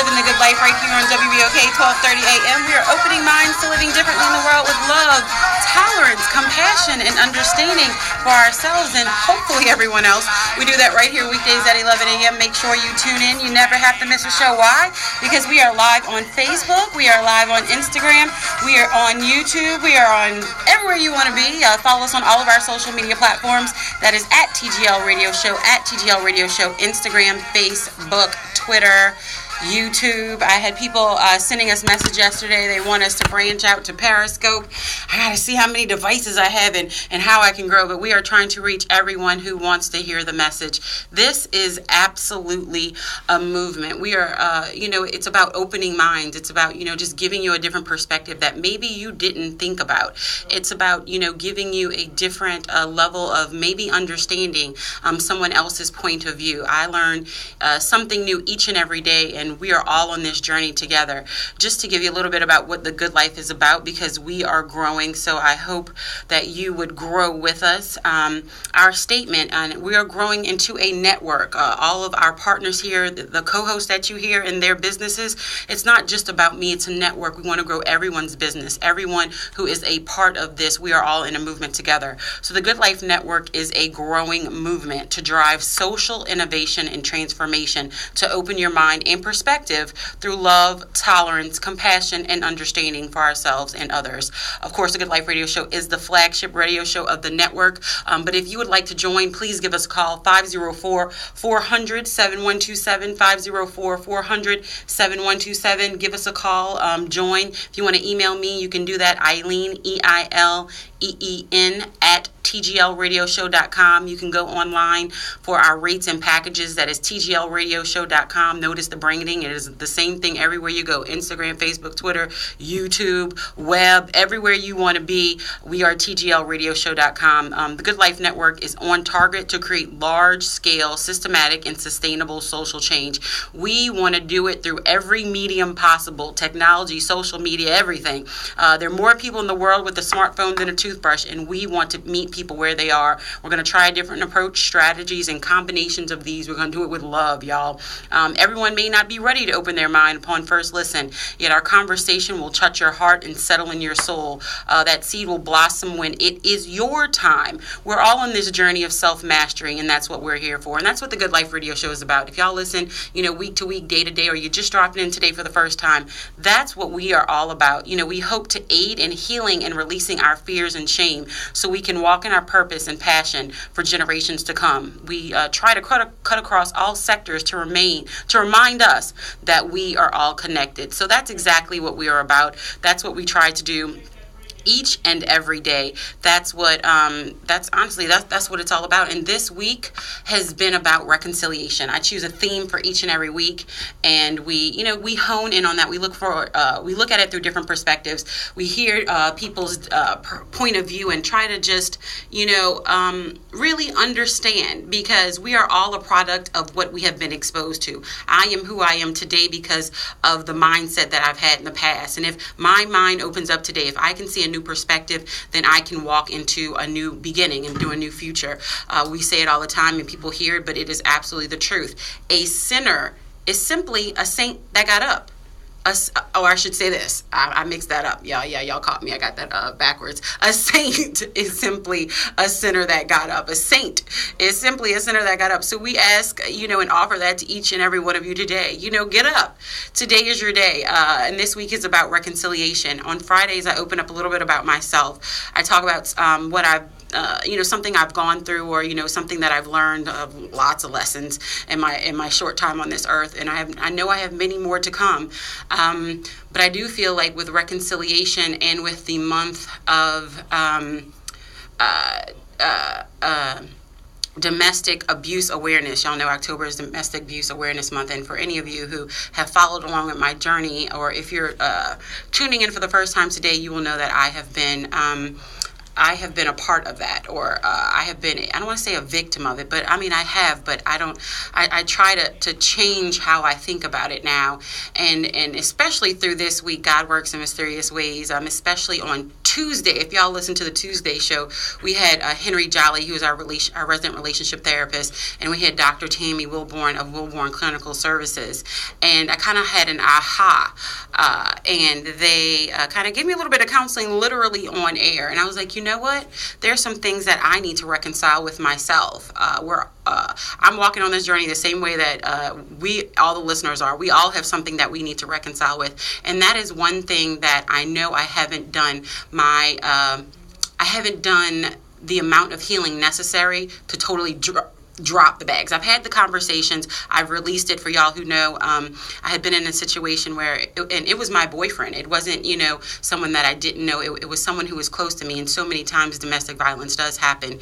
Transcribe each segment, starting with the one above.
Living the Good Life right here on WBOK 1230 AM. We are opening minds to living differently in the world with love, tolerance, compassion, and understanding for ourselves and hopefully everyone else. We do that right here weekdays at 11 a.m. Make sure you tune in. You never have to miss a show. Why? Because we are live on Facebook. We are live on Instagram. We are on YouTube. We are on everywhere you want to be. Follow us on all of our social media platforms. That is at TGL Radio Show, at TGL Radio Show, Instagram, Facebook, Twitter, YouTube. I had people sending us message yesterday. They want us to branch out to Periscope. I got to see how many devices I have and how I can grow. But we are trying to reach everyone who wants to hear the message. This is absolutely a movement. We are, it's about opening minds. It's about, just giving you a different perspective that maybe you didn't think about. It's about, giving you a different level of maybe understanding someone else's point of view. I learn something new each and every day, and we are all on this journey together. Just to give you a little bit about what the Good Life is about, because we are growing, so I hope that you would grow with us. Our statement, we are growing into a network. All of our partners here, the co-hosts that you hear in their businesses, it's not just about me, it's a network. We want to grow everyone's business, everyone who is a part of this. We are all in a movement together. So the Good Life Network is a growing movement to drive social innovation and transformation, to open your mind and perspective through love, tolerance, compassion, and understanding for ourselves and others. Of course, the Good Life Radio Show is the flagship radio show of the network. But if you would like to join, please give us a call, 504-400-7127, 504-400-7127. Give us a call, join. If you want to email me, you can do that, Eileen, EILEEN, at tglradioshow.com. You can go online for our rates and packages. That is tglradioshow.com. Notice the branding. It is the same thing everywhere you go. Instagram, Facebook, Twitter, YouTube, web, everywhere you want to be. We are tglradioshow.com. The Good Life Network is on target to create large-scale, systematic, and sustainable social change. We want to do it through every medium possible, technology, social media, everything. There are more people in the world with a smartphone than a toothbrush, and we want to meet people where they are. We're going to try a different approach, strategies, and combinations of these. We're going to do it with love, y'all. Everyone may not be ready to open their mind upon first listen, yet our conversation will touch your heart and settle in your soul. That seed will blossom when it is your time. We're all on this journey of self-mastery, and that's what we're here for. And that's what the Good Life Radio Show is about. If y'all listen, week to week, day to day, or you just dropped in today for the first time, that's what we are all about. We hope to aid in healing and releasing our fears and shame so we can walk in our purpose and passion for generations to come. We try to cut across all sectors to remind us that we are all connected. So that's exactly what we are about. That's what we try to do each and every day. That's what that's what it's all about. And this week has been about reconciliation. I choose a theme for each and every week, and we hone in on that. We look at it through different perspectives. We hear people's point of view and try to just really understand, because we are all a product of what we have been exposed to. I am who I am today because of the mindset that I've had in the past. And if my mind opens up today, if I can see a new perspective, then I can walk into a new beginning and do a new future. We say it all the time and people hear it, but it is absolutely the truth. A sinner is simply a saint that got up. I should say this. I mixed that up. Y'all caught me. I got that backwards. A saint is simply a sinner that got up. A saint is simply a sinner that got up. So we ask, and offer that to each and every one of you today. Get up. Today is your day. And this week is about reconciliation. On Fridays, I open up a little bit about myself. I talk about what I've something I've gone through, or something that I've learned, lots of lessons in my short time on this earth, and I know I have many more to come. But I do feel like with reconciliation and with the month of domestic abuse awareness. Y'all know October is Domestic Abuse Awareness Month, and for any of you who have followed along with my journey, or if you're tuning in for the first time today, you will know that I have been I have been a part of that, or I have been, I don't want to say a victim of it, but I mean, I have, but I don't, I try to change how I think about it now. And especially through this week, God works in mysterious ways, especially on Tuesday. If y'all listen to the Tuesday show, we had Henry Jolly, who is our resident relationship therapist, and we had Dr. Tammy Wilborn of Wilborn Clinical Services. And I kind of had an aha, and they kind of gave me a little bit of counseling literally on air. And I was like, you know what? There's some things that I need to reconcile with myself. I'm walking on this journey the same way that all the listeners are. We all have something that we need to reconcile with. And that is one thing that I know I haven't done. I haven't done the amount of healing necessary to totally drop the bags. I've had the conversations. I've released it. For y'all who know, I had been in a situation where, and it was my boyfriend. It wasn't, someone that I didn't know. It was someone who was close to me. And so many times domestic violence does happen,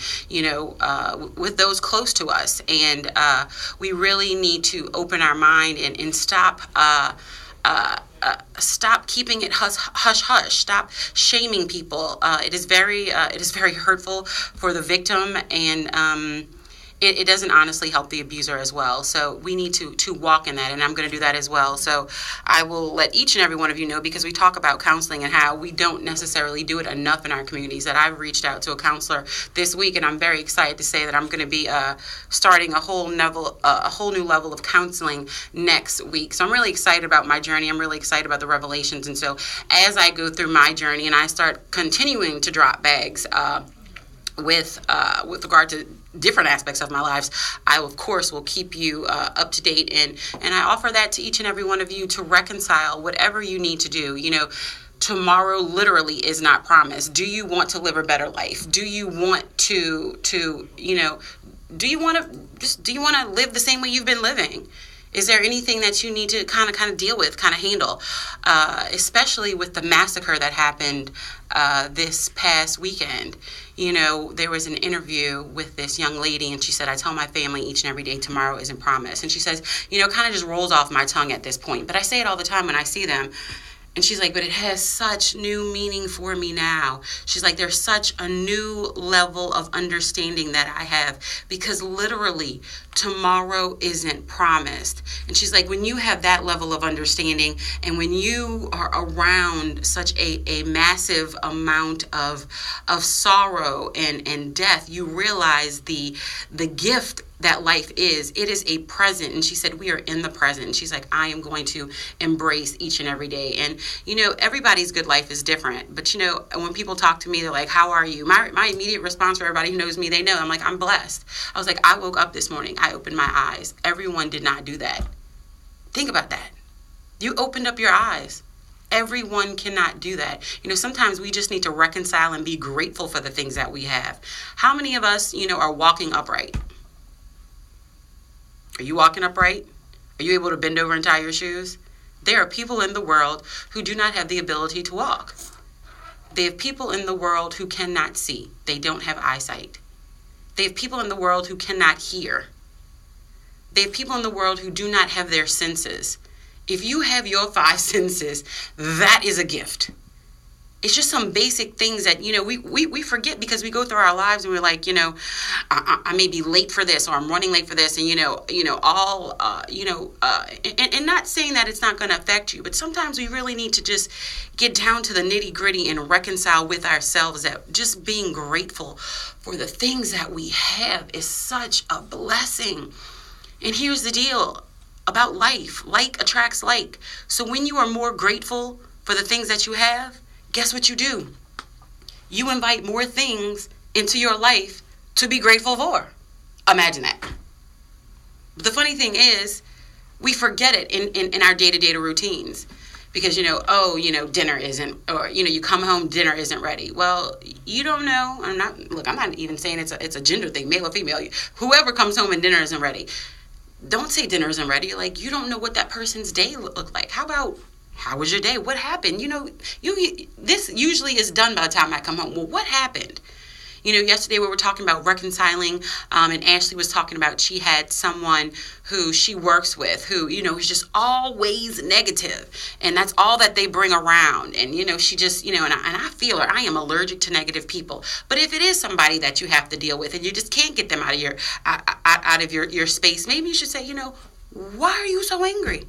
with those close to us. And we really need to open our mind and stop keeping it hush. Stop shaming people. It is very hurtful for the victim, and it doesn't honestly help the abuser as well. So we need to walk in that, and I'm going to do that as well. So I will let each and every one of you know, because we talk about counseling and how we don't necessarily do it enough in our communities, that I've reached out to a counselor this week, and I'm very excited to say that I'm going to be starting a whole new level of counseling next week. So I'm really excited about my journey. I'm really excited about the revelations. And so as I go through my journey and I start continuing to drop bags, with regard to different aspects of my lives, I of course will keep you up to date, and I offer that to each and every one of you to reconcile whatever you need to do. Tomorrow literally is not promised. Do you want to live a better life? Do you want to do you want to live the same way you've been living? Is there anything that you need to kind of deal with, kind of handle, especially with the massacre that happened this past weekend? There was an interview with this young lady, and she said, I tell my family each and every day tomorrow isn't promised. And she says, kind of just rolls off my tongue at this point, but I say it all the time when I see them. And she's like, but it has such new meaning for me now. She's like, there's such a new level of understanding that I have, because literally tomorrow isn't promised. And she's like, when you have that level of understanding, and when you are around such a massive amount of sorrow and death, you realize the gift that life is. It is a present. And she said, we are in the present. And she's like, I am going to embrace each and every day. And, everybody's good life is different. But, when people talk to me, they're like, how are you? My immediate response, for everybody who knows me, they know. I'm like, I'm blessed. I was like, I woke up this morning. I opened my eyes. Everyone did not do that. Think about that. You opened up your eyes. Everyone cannot do that. Sometimes we just need to reconcile and be grateful for the things that we have. How many of us, are walking upright? Are you walking upright? Are you able to bend over and tie your shoes? There are people in the world who do not have the ability to walk. They have people in the world who cannot see. They don't have eyesight. They have people in the world who cannot hear. They have people in the world who do not have their senses. If you have your 5 senses, that is a gift. It's just some basic things that, we forget, because we go through our lives and we're like, I may be late for this, or I'm running late for this. And, and not saying that it's not going to affect you, but sometimes we really need to just get down to the nitty gritty and reconcile with ourselves that just being grateful for the things that we have is such a blessing. And here's the deal about life. Like attracts like. So when you are more grateful for the things that you have, guess what you do? You invite more things into your life to be grateful for. Imagine that. But the funny thing is, we forget it in our day-to-day routines. Because, dinner isn't, or, you come home, dinner isn't ready. Well, you don't know. I'm not even saying it's a gender thing, male or female. Whoever comes home and dinner isn't ready. Don't say dinner isn't ready. Like, you don't know what that person's day looked like. How was your day? What happened? This usually is done by the time I come home. Well, what happened? Yesterday we were talking about reconciling, and Ashley was talking about she had someone who she works with who, is just always negative, and that's all that they bring around. And, she just, and I feel her. I am allergic to negative people. But if it is somebody that you have to deal with and you just can't get them out of your space, maybe you should say, why are you so angry?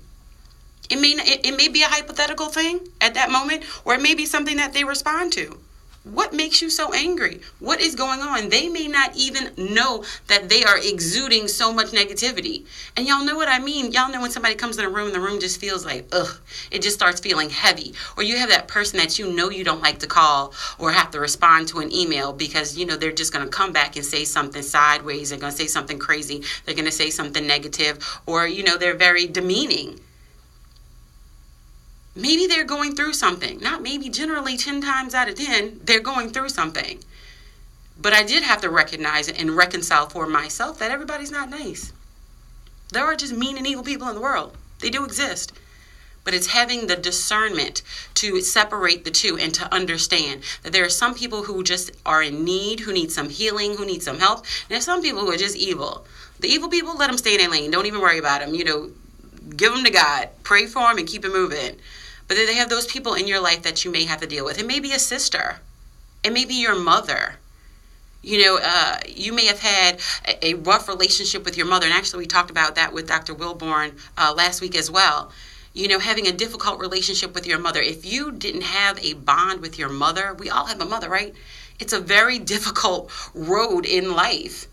It may be a hypothetical thing at that moment, or it may be something that they respond to. What makes you so angry? What is going on? They may not even know that they are exuding so much negativity. And y'all know what I mean. Y'all know when somebody comes in a room and the room just feels like, ugh, it just starts feeling heavy. Or you have that person that you don't like to call or have to respond to an email because, they're just going to come back and say something sideways. They're going to say something crazy. They're going to say something negative. Or, they're very demeaning. Maybe they're going through something. Not maybe, generally 10 times out of 10, they're going through something. But I did have to recognize and reconcile for myself that everybody's not nice. There are just mean and evil people in the world. They do exist. But it's having the discernment to separate the two and to understand that there are some people who just are in need, who need some healing, who need some help. And there's some people who are just evil. The evil people, let them stay in their lane. Don't even worry about them. Give them to God. Pray for them and keep it moving. But then they have those people in your life that you may have to deal with. It may be a sister. It may be your mother. You may have had a rough relationship with your mother. And actually, we talked about that with Dr. Wilborn last week as well. Having a difficult relationship with your mother. If you didn't have a bond with your mother, we all have a mother, right? It's a very difficult road in life.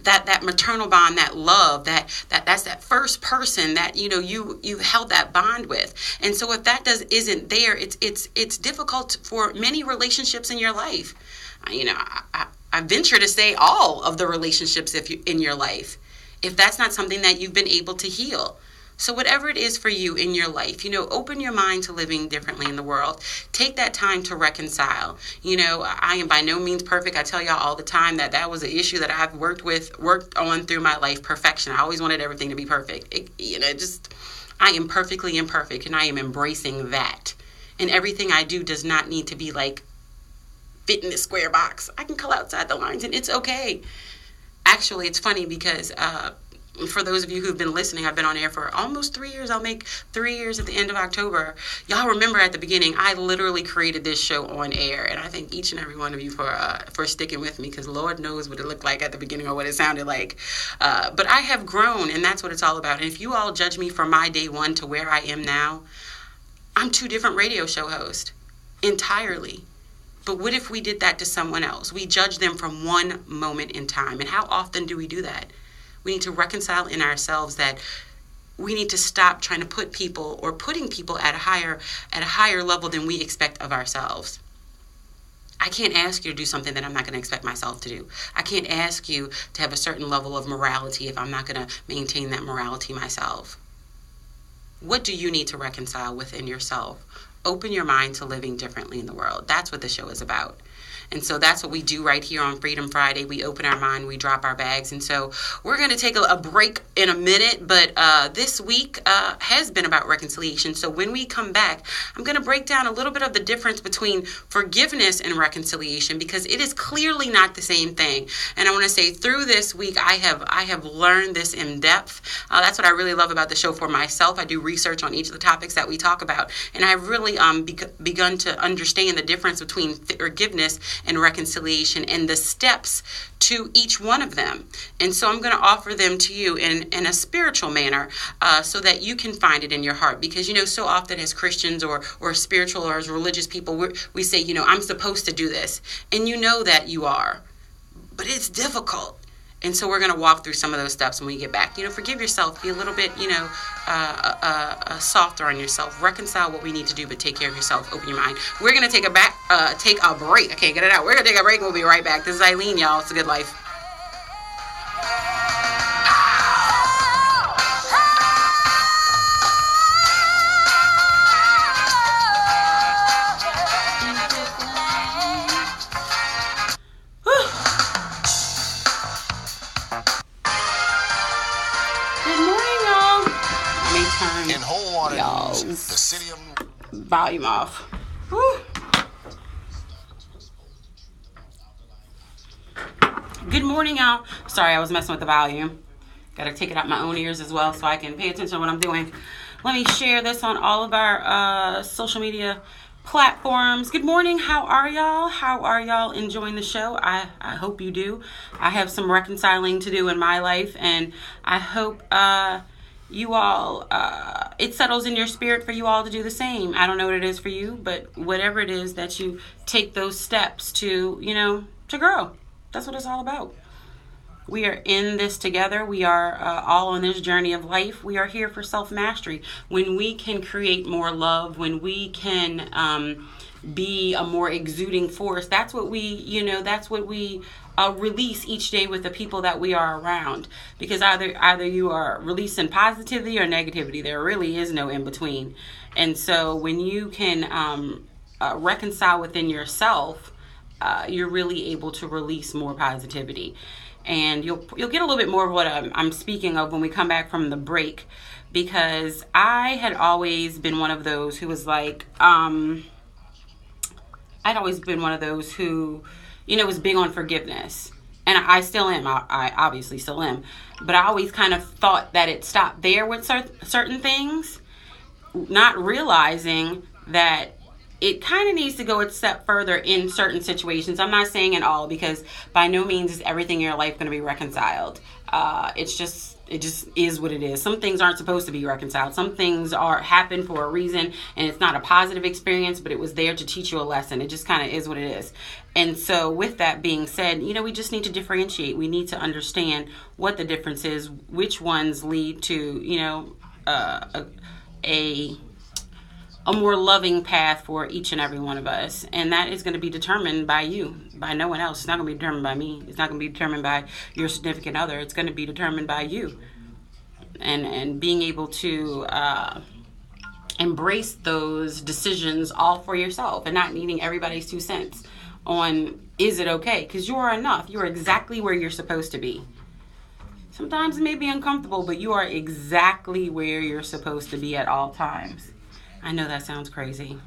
That maternal bond, that love, that's that first person that you held that bond with. And so if that isn't there, it's difficult for many relationships in your life. I venture to say all of the relationships in your life, if that's not something that you've been able to heal. So whatever it is for you in your life, open your mind to living differently in the world. Take that time to reconcile. I am by no means perfect. I tell y'all all the time that was an issue that I've worked on through my life, perfection. I always wanted everything to be perfect. I am perfectly imperfect, and I am embracing that. And everything I do does not need to be like fit in this square box. I can color outside the lines, and it's okay. Actually, it's funny because for those of you who've been listening, I've been on air for almost 3 years. I'll make 3 years at the end of October. Y'all remember at the beginning, I literally created this show on air. And I thank each and every one of you for sticking with me, because Lord knows what it looked like at the beginning or what it sounded like. But I have grown, and that's what it's all about. And if you all judge me from my day one to where I am now, I'm 2 different radio show hosts entirely. But what if we did that to someone else? We judge them from one moment in time. And how often do we do that? We need to reconcile in ourselves that we need to stop trying to put people or putting people at a higher level than we expect of ourselves. I can't ask you to do something that I'm not going to expect myself to do. I can't ask you to have a certain level of morality if I'm not going to maintain that morality myself. What do you need to reconcile within yourself? Open your mind to living differently in the world. That's what the show is about. And so that's what we do right here on Freedom Friday. We open our mind, we drop our bags. And so we're going to take a break in a minute, but this week has been about reconciliation. So when we come back, I'm going to break down a little bit of the difference between forgiveness and reconciliation, because it is clearly not the same thing. And I want to say through this week, I have learned this in depth. That's what I really love about the show for myself. I do research on each of the topics that we talk about. And I've really begun to understand the difference between forgiveness and reconciliation and the steps to each one of them. And so I'm going to offer them to you in a spiritual manner so that you can find it in your heart. Because, so often as Christians or spiritual or as religious people, we say, I'm supposed to do this. And you know that you are. But it's difficult. And so we're going to walk through some of those steps when we get back. Forgive yourself. Be a little bit, softer on yourself. Reconcile what we need to do, but take care of yourself. Open your mind. We're going to take a break. Okay, get it out. We're going to take a break. We'll be right back. This is Eileen, y'all. It's a good life. Volume off. Whew. Good morning, y'all. Sorry, I was messing with the volume. Got to take it out my own ears as well so I can pay attention to what I'm doing. Let me share this on all of our social media platforms. Good morning. How are y'all? How are y'all enjoying the show? I hope you do. I have some reconciling to do in my life, and I hope you all, it settles in your spirit for you all to do the same. I don't know what it is for you, but whatever it is that you take those steps to, to grow. That's what it's all about. We are in this together. We are all on this journey of life. We are here for self-mastery. When we can create more love, when we can be a more exuding force, that's what we, that's what we release each day with the people that we are around. Because either you are releasing positivity or negativity. There really is no in between. And so when you can reconcile within yourself, you're really able to release more positivity. And you'll get a little bit more of what I'm speaking of when we come back from the break, because I had always been one of those who was like, I'd always been one of those who, was big on forgiveness. And I still am. I obviously still am. But I always kind of thought that it stopped there with certain things, not realizing that it kind of needs to go a step further in certain situations. I'm not saying in all, because by no means is everything in your life going to be reconciled. It just is what it is. Some things aren't supposed to be reconciled. Some things happen for a reason, and it's not a positive experience, but it was there to teach you a lesson. It just kind of is what it is. And so with that being said, we just need to differentiate. We need to understand what the difference is, which ones lead to, a more loving path for each and every one of us. And that is going to be determined by you, by no one else. It's not going to be determined by me. It's not going to be determined by your significant other. It's going to be determined by you. And being able to embrace those decisions all for yourself, and not needing everybody's 2 cents on, is it okay? Because you are enough. You are exactly where you're supposed to be. Sometimes it may be uncomfortable, but you are exactly where you're supposed to be at all times. I know that sounds crazy.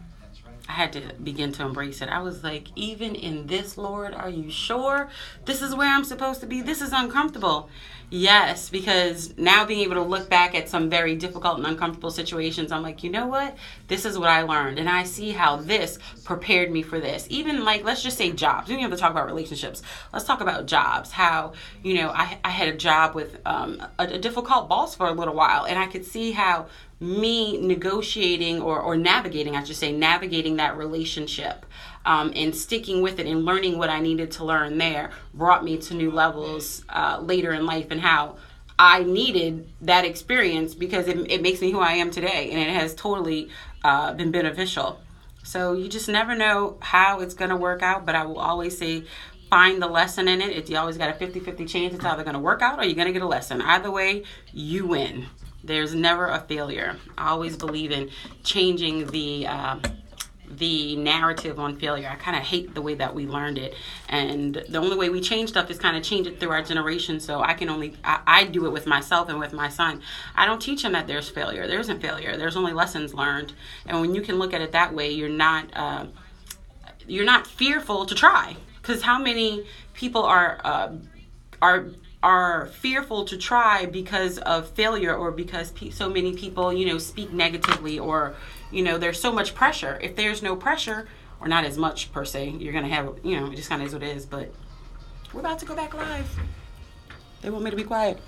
I had to begin to embrace it. I was like, even in this, Lord, are you sure this is where I'm supposed to be? This is uncomfortable. Yes, because now being able to look back at some very difficult and uncomfortable situations, I'm like, you know what? This is what I learned. And I see how this prepared me for this. Even let's just say jobs. We don't have to talk about relationships. Let's talk about jobs. How, I had a job with a difficult boss for a little while. And I could see how me negotiating or navigating that relationship and sticking with it and learning what I needed to learn there brought me to new levels later in life, and how I needed that experience because it makes me who I am today, and it has totally been beneficial. So you just never know how it's going to work out, but I will always say, find the lesson in it. You always got a 50-50 chance it's either going to work out or you're going to get a lesson. Either way, you win. There's never a failure. I always believe in changing the narrative on failure. I kind of hate the way that we learned it. And the only way we change stuff is kind of change it through our generation. So I do it with myself and with my son. I don't teach him that there's failure. There isn't failure. There's only lessons learned. And when you can look at it that way, you're not fearful to try. Because how many people are fearful to try because of failure, or because so many people, speak negatively, or, there's so much pressure. If there's no pressure, or not as much per se, you're going to have, it just kind of is what it is. But we're about to go back live. They want me to be quiet.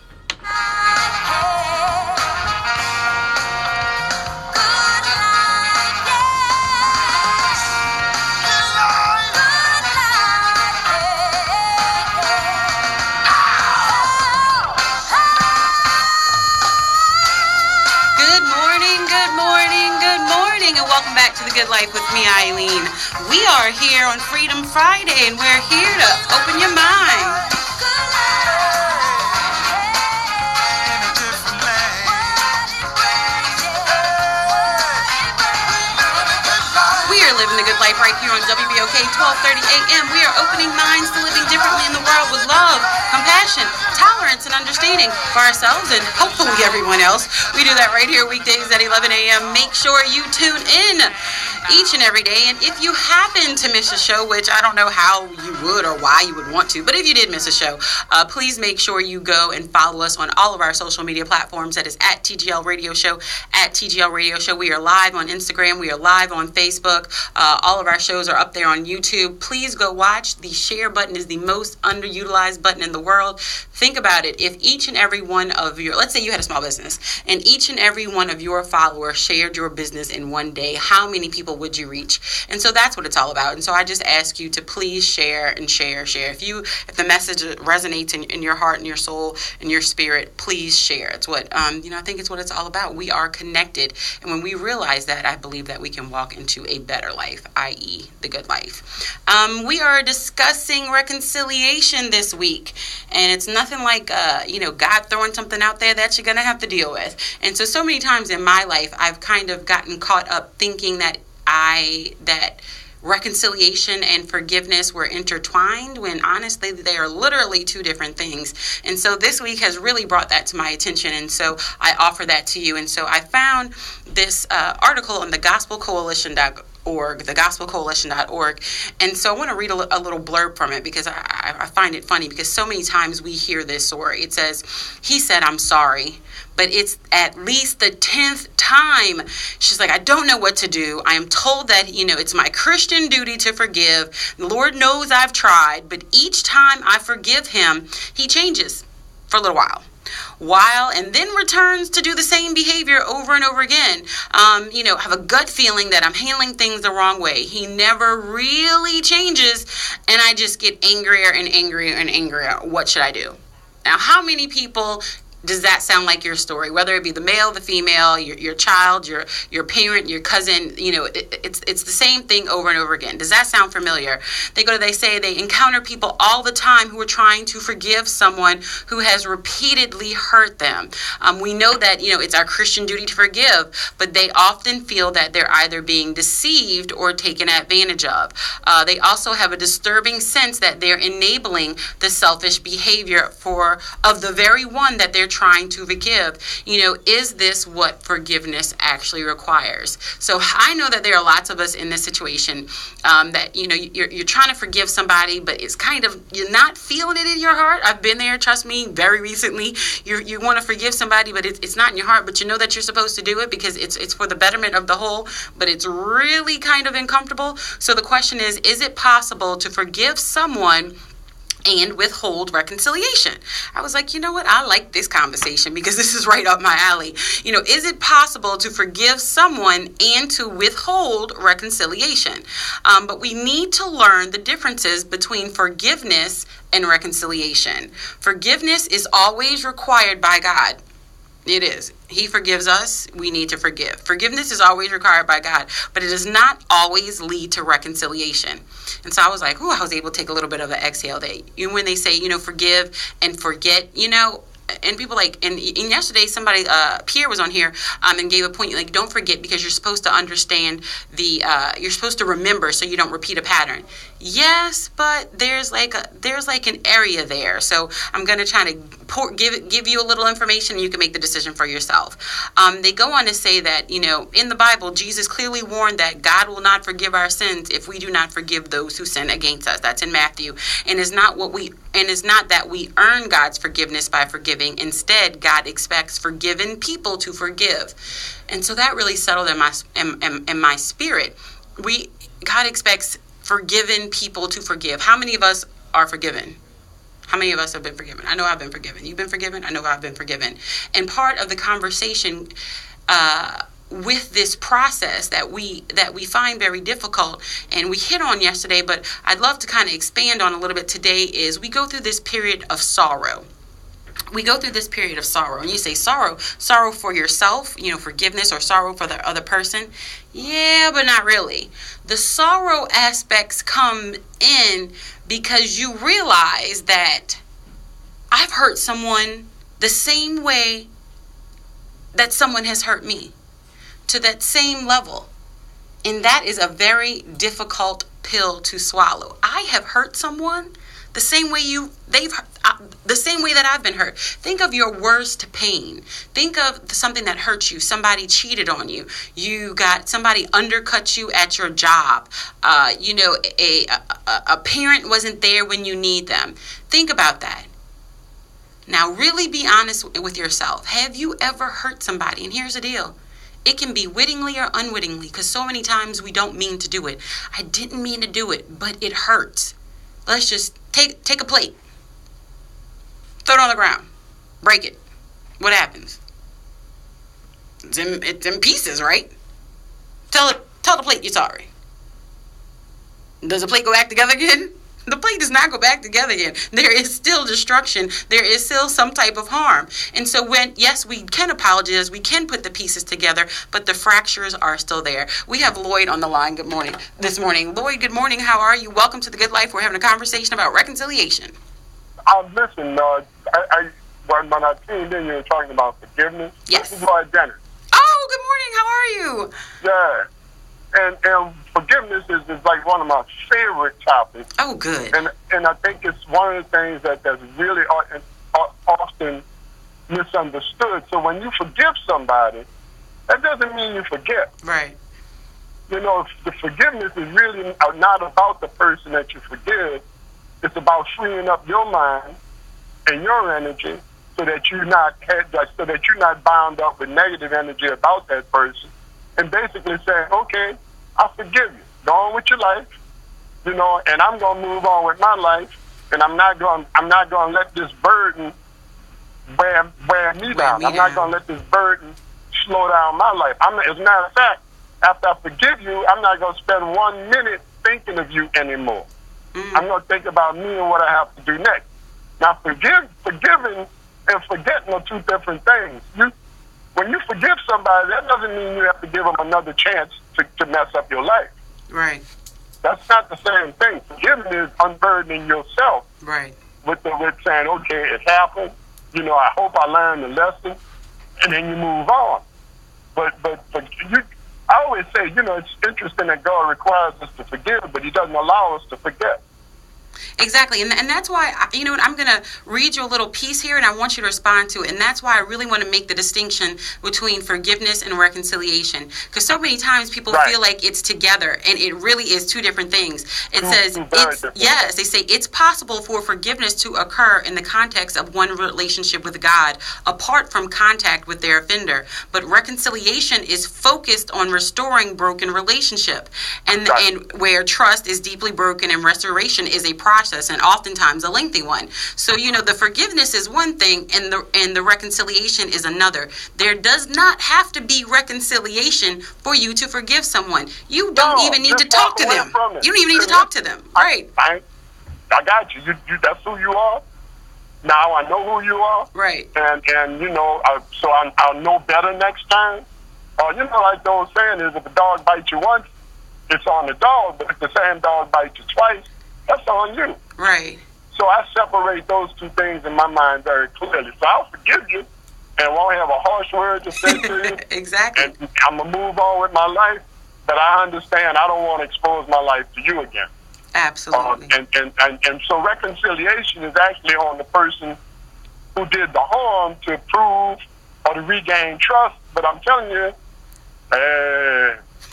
And welcome back to The Good Life with me, Eileen. We are here on Freedom Friday, and we're here to open your mind. We are living the good life right here on WBOK 1230 AM. We are opening minds to living differently in the world with love, compassion, tolerance, tolerance and understanding for ourselves and hopefully everyone else. We do that right here weekdays at 11 a.m. Make sure you tune in each and every day. And if you happen to miss a show, which I don't know how you would or why you would want to, but if you did miss a show, please make sure you go and follow us on all of our social media platforms. That is at TGL Radio Show, at TGL Radio Show. We are live on Instagram. We are live on Facebook. All of our shows are up there on YouTube. Please go watch. The share button is the most underutilized button in the world. Think about it. If each and every one of your, let's say you had a small business, and each and every one of your followers shared your business in one day, how many people would you reach? And so that's what it's all about. And so I just ask you to please share and share. If the message resonates in your heart and your soul and your spirit, please share. It's what I think it's what it's all about. We are connected, and when we realize that, I believe that we can walk into a better life, i.e., the good life. We are discussing reconciliation this week, and it's nothing like God throwing something out there that you're gonna have to deal with. And so many times in my life, I've kind of gotten caught up thinking that reconciliation and forgiveness were intertwined, when honestly they are literally two different things. And so this week has really brought that to my attention, and so I offer that to you. And so I found this article on the thegospelcoalition.org. And so I want to read a little blurb from it, because I find it funny, because so many times we hear this story. It says, "He said, I'm sorry, but it's at least the 10th time." She's like, "I don't know what to do. I am told that, it's my Christian duty to forgive. The Lord knows I've tried, but each time I forgive him, he changes for a little while, and then returns to do the same behavior over and over again. Have a gut feeling that I'm handling things the wrong way. He never really changes, and I just get angrier and angrier and angrier. What should I do?" Now, how many people does that sound like your story? Whether it be the male, the female, your child, your parent, your cousin, it's the same thing over and over again. Does that sound familiar? They say they encounter people all the time who are trying to forgive someone who has repeatedly hurt them. We know that, it's our Christian duty to forgive, but they often feel that they're either being deceived or taken advantage of. They also have a disturbing sense that they're enabling the selfish behavior of the very one that they're trying to forgive. Is this what forgiveness actually requires? So I know that there are lots of us in this situation that you're trying to forgive somebody, but it's kind of, you're not feeling it in your heart. I've been there, trust me, very recently. You want to forgive somebody, but it's not in your heart, but you know that you're supposed to do it because it's for the betterment of the whole, but it's really kind of uncomfortable. So the question is it possible to forgive someone and withhold reconciliation? I was like, you know what? I like this conversation because this is right up my alley. Is it possible to forgive someone and to withhold reconciliation? But we need to learn the differences between forgiveness and reconciliation. Forgiveness is always required by God. It is. He forgives us. We need to forgive. Forgiveness is always required by God, but it does not always lead to reconciliation. And so I was like, I was able to take a little bit of an exhale there. When they say, forgive and forget, and people and yesterday somebody, Pierre was on here and gave a point, don't forget because you're supposed to understand you're supposed to remember so you don't repeat a pattern. Yes, but there's an area there. So I'm going to try to give you a little information and you can make the decision for yourself. They go on to say that, in the Bible, Jesus clearly warned that God will not forgive our sins if we do not forgive those who sin against us. That's in Matthew. And it's not that we earn God's forgiveness by forgiving. Instead, God expects forgiven people to forgive. And so that really settled in my spirit. God expects forgiven people to forgive. How many of us are forgiven? How many of us have been forgiven? I know I've been forgiven. You've been forgiven? I know I've been forgiven. And part of the conversation with this process that we find very difficult, and we hit on yesterday, but I'd love to kind of expand on a little bit today, is we go through this period of sorrow. We go through this period of sorrow. And you say sorrow for yourself, forgiveness, or sorrow for the other person. Yeah, but not really. The sorrow aspects come in because you realize that I've hurt someone the same way that someone has hurt me, to that same level. And that is a very difficult pill to swallow. I have hurt someone the same way the same way that I've been hurt. Think of your worst pain. Think of something that hurt you. Somebody cheated on you. You got somebody undercut you at your job. A parent wasn't there when you need them. Think about that. Now, really be honest with yourself. Have you ever hurt somebody? And here's the deal. It can be wittingly or unwittingly, because so many times we don't mean to do it. I didn't mean to do it, but it hurts. Let's just take a plate. Throw it on the ground. Break it. What happens? It's in pieces, right? Tell the plate you're sorry. Does the plate go back together again? The plate does not go back together again. There is still destruction. There is still some type of harm. And so yes, we can apologize. We can put the pieces together, but the fractures are still there. We have Lloyd on the line. Good morning. Lloyd, good morning. How are you? Welcome to The Good Life. We're having a conversation about reconciliation. Listen, when I tuned in, you were talking about forgiveness. Yes. This is Lloyd Dennis. Oh, good morning. How are you? Yeah. And forgiveness is like one of my favorite topics. Oh, good. And I think it's one of the things that's really often misunderstood. So when you forgive somebody, that doesn't mean you forget. Right. The forgiveness is really not about the person that you forgive. It's about freeing up your mind and your energy so that you're not bound up with negative energy about that person, and basically saying, okay, I forgive you. Go on with your life, and I'm gonna move on with my life, and I'm not gonna let this burden wear me down. I'm not gonna let this burden slow down my life. As a matter of fact, after I forgive you, I'm not gonna spend 1 minute thinking of you anymore. I'm gonna think about me and what I have to do next. Now, forgiving and forgetting are two different things. When you forgive somebody, that doesn't mean you have to give them another chance to mess up your life. Right. That's not the same thing. Forgiving is unburdening yourself. Right. With saying, okay, it happened. I hope I learned the lesson, and then you move on. But I always say, it's interesting that God requires us to forgive, but He doesn't allow us to forget. Exactly. And that's why, I'm going to read you a little piece here, and I want you to respond to it. And that's why I really want to make the distinction between forgiveness and reconciliation. Because so many times people feel like it's together, and it really is two different things. It says, they say it's possible for forgiveness to occur in the context of one relationship with God, apart from contact with their offender. But reconciliation is focused on restoring broken relationship, and where trust is deeply broken and restoration is a process, and oftentimes a lengthy one. So the forgiveness is one thing, and the reconciliation is another. There does not have to be reconciliation for you to forgive someone. You don't even need to talk to them. You don't even need to talk to them. Right. I got you. That's who you are. Now I know who you are. Right. And so I'll know better next time. Like the old saying is, if a dog bites you once, it's on the dog. But if the same dog bites you twice, that's on you. Right. So I separate those two things in my mind very clearly. So I'll forgive you and won't have a harsh word to say to you. Exactly. And I'm going to move on with my life, but I understand I don't want to expose my life to you again. Absolutely. And so reconciliation is actually on the person who did the harm to prove or to regain trust. But I'm telling you,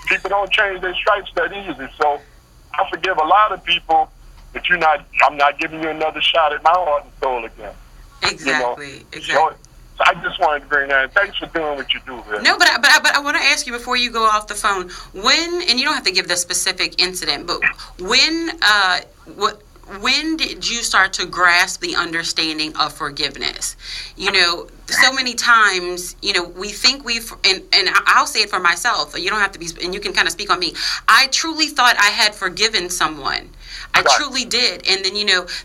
people don't change their stripes that easy. So I forgive a lot of people, but I'm not giving you another shot at my heart and soul again. Exactly. So I just wanted to bring that. Thanks for doing what you do, man. No, but I want to ask you before you go off the phone, and you don't have to give the specific incident, but when did you start to grasp the understanding of forgiveness? So many times, we think and I'll say it for myself. You don't have to be, and you can kind of speak on me. I truly thought I had forgiven someone. I truly did. And then,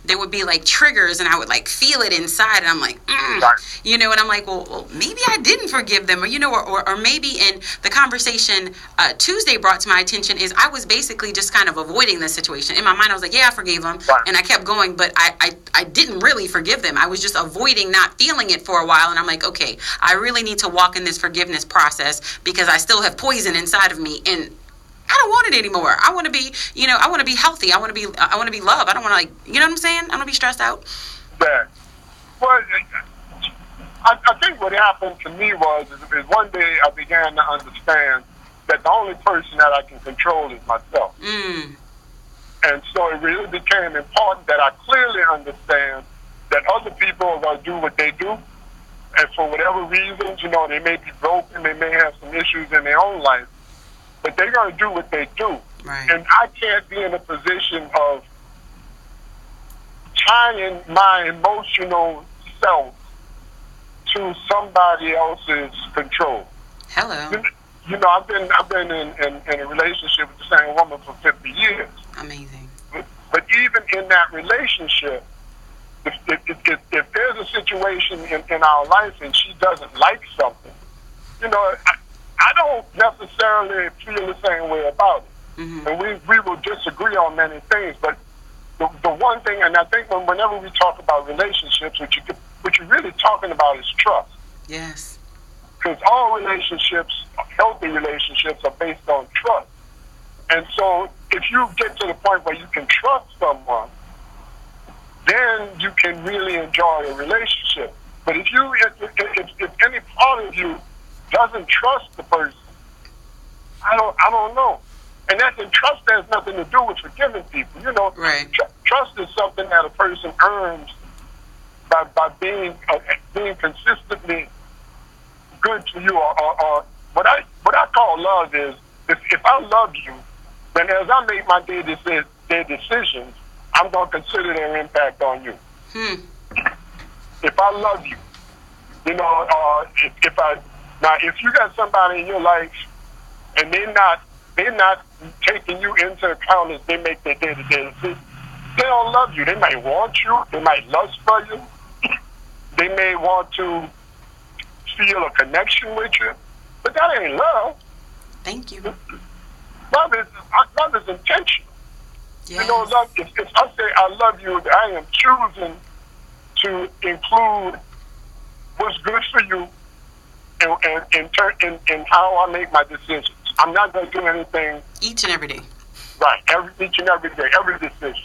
there would be like triggers, and I would like feel it inside, and I'm like, and I'm like, well, maybe I didn't forgive them, or maybe in the conversation Tuesday brought to my attention is I was basically just kind of avoiding this situation. In my mind, I was like, yeah, I forgave them. And I kept going, but I didn't really forgive them. I was just avoiding not feeling it for a while. And I'm like, okay, I really need to walk in this forgiveness process because I still have poison inside of me. And I don't want it anymore. I want to be, I want to be healthy. I want to be loved. I don't want to, like, you know what I'm saying? I don't want to be stressed out. But, well, I think what happened to me is one day I began to understand that the only person that I can control is myself. And so it really became important that I clearly understand that other people are going to do what they do. And for whatever reasons, they may be broken, they may have some issues in their own life, but they're going to do what they do. Right. And I can't be in a position of tying my emotional self to somebody else's control. Hello. I've been in a relationship with the same woman for 50 years. Amazing. But even in that relationship, if there's a situation in our life and she doesn't like something, I don't necessarily feel the same way about it. And we will disagree on many things, but the one thing, and I think whenever we talk about relationships, what you're really talking about is trust. Yes. Because all relationships, healthy relationships, are based on trust. And so if you get to the point where you can trust someone, then you can really enjoy a relationship. But if any part of you doesn't trust the person, I don't know. And trust has nothing to do with forgiving people. Right. Trust is something that a person earns by being consistently good to you, or what I call love is if I love you, then as I make my daily decisions, I'm going to consider their impact on you. If I love you, if you got somebody in your life and they're not taking you into account as they make their day-to-day decisions, they don't love you. They might want you. They might lust for you. They may want to feel a connection with you, but that ain't love. Thank you. Love is intentional. Yes. Love. If I say I love you, I am choosing to include what's good for you in how I make my decisions. I'm not going to do anything each and every day. Right, each and every day, every decision.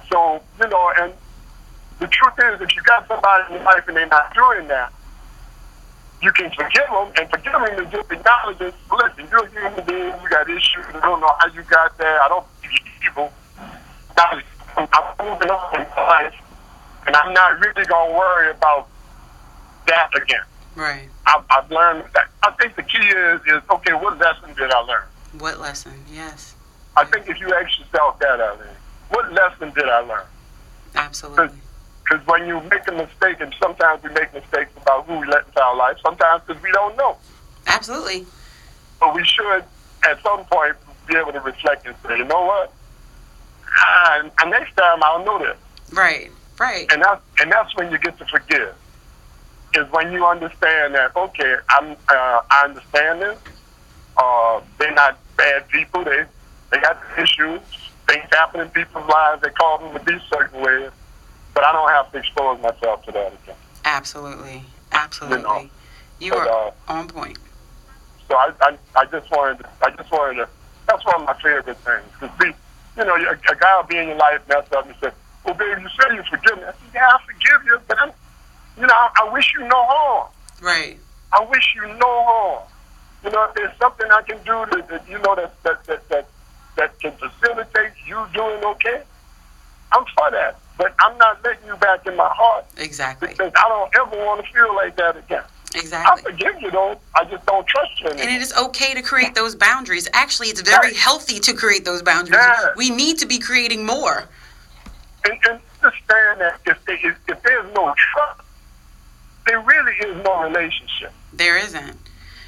So and the truth is, if you got somebody in your life and they're not doing that, you can forgive them, and forgiving is just acknowledging, listen, you're a human being, you got issues, I don't know how you got there, I don't think you're evil. I'm moving on in life, and I'm not really going to worry about that again. Right. I've learned that. I think the key is okay, what lesson did I learn? What lesson? Yes. I think if you ask yourself that, what lesson did I learn? Absolutely. Because when you make a mistake, and sometimes we make mistakes about who we let into our life, sometimes because we don't know. Absolutely. But we should, at some point, be able to reflect and say, you know what? Next time I'll know this. Right. And that's when you get to forgive. Is when you understand that, okay, I understand this. They're not bad people. They got issues. Things happen in people's lives. They cause them to be certain ways. But I don't have to expose myself to that again. Absolutely. You but, are on point. So I just wanted to. That's one of my favorite things. Because a guy will be in your life, mess up, and say, "Well, baby, you say you forgive me." I said, "Yeah, I forgive you, but I wish you no harm." Right. I wish you no harm. If there's something I can do that can facilitate you doing okay, I'm for that. But I'm not letting you back in my heart. Exactly. Because I don't ever want to feel like that again. Exactly. I forgive you, though. I just don't trust you anymore. And it is okay to create those boundaries. Actually, it's very healthy to create those boundaries. Yeah. We need to be creating more. And understand that if there's no trust, there really is no relationship. There isn't.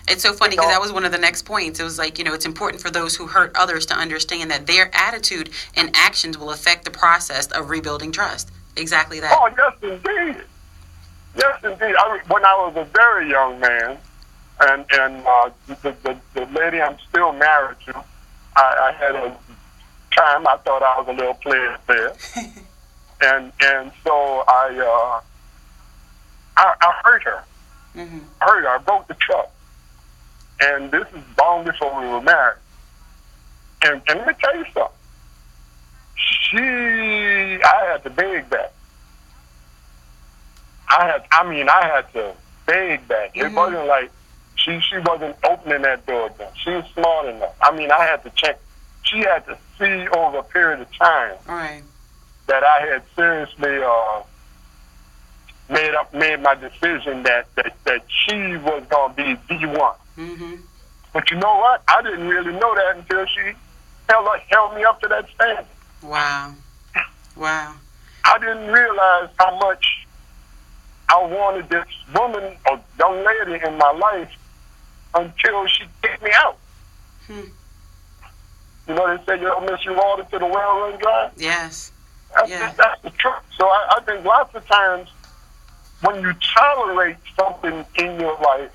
It's so funny because that was one of the next points. It was like, it's important for those who hurt others to understand that their attitude and actions will affect the process of rebuilding trust. Exactly that. Oh, yes, indeed. Yes, indeed. When I was a very young man, and the lady I'm still married to, I had a time I thought I was a little player there. and so I hurt her. Mm-hmm. I broke the trust. And this is long before we were married. And let me tell you something. I had to beg back. I had to beg back. It wasn't like she wasn't opening that door then. She was smart enough. I had to check. She had to see over a period of time that I had seriously made my decision that she was gonna be the one. Mm-hmm. But you know what? I didn't really know that until she held me up to that standard. Wow. I didn't realize how much I wanted this woman or young lady in my life until she kicked me out. You know, they say you don't miss your water till the well runs dry. Yes. That's the truth. So I think lots of times when you tolerate something in your life,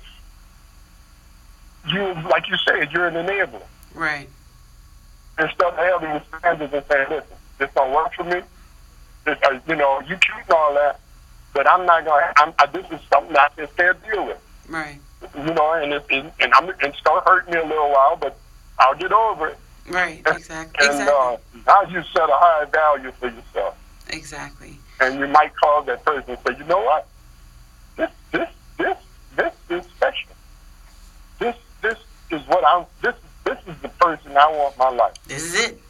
you, like you said, you're an enabler. Right. Instead of having the standards and saying, listen, this don't work for me. This, you know, you keep all that, but I'm not going to, this is something I just can't deal with. Right. You know, and it's going to hurt me a little while, but I'll get over it. Right, exactly. And now you set a high value for yourself. Exactly. And you might call that person and say, you know what? This is special. This is what this is the person I want in my life. This is it.